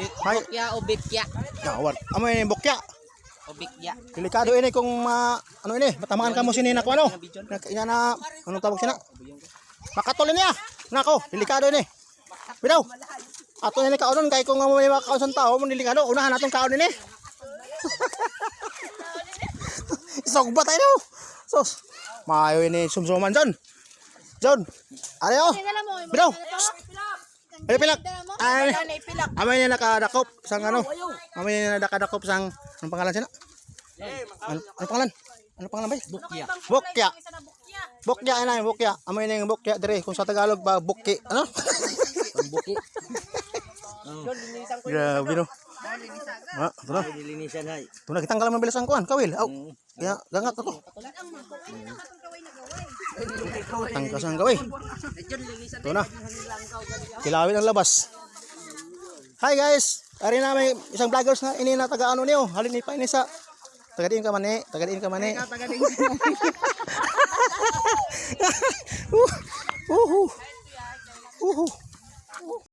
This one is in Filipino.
Hay. Bukya o bikya. Yawan. Amoy bukya. O bikya. Delikado ini kung ano ini, matamaan ka mo sinina ko ano. Ina na anong tawag sina? Makatol niya. Nako, delikado ini. Bitaw. Ato ni kaonon kay kung may makaon sa tao, mo delikado. Unahan natong kaon ini. Isog ba tayo? Sos. Mayo ini sumsuman John. John. Ayo. Bitaw. Ay pilak. Ay. Amay niya nakadakop sang ano? Amay niya nakadakop sang anong pangalan sina? Ano pangalan? Ano pangalan ba? Bukya. Bukya. Bukya ana, bukya. Amay niya yung bukya dire kung sa Tagalog ba bukki, ano? Buki. Grabe no. Ah, tara. Dilinisan hay. Tuna kitang kalam mabilis ang kuan, kawil. Aw. Kaya gangat ako. Tangkas ang gawin. Tuna. Kilawin ang labas. Hi guys. Ari na may isang vloggers na ini na taga ano niyo. Halin ni pa ini sa tagadiin ka man eh. Tagadiin ka man eh. Uhu. Uhu.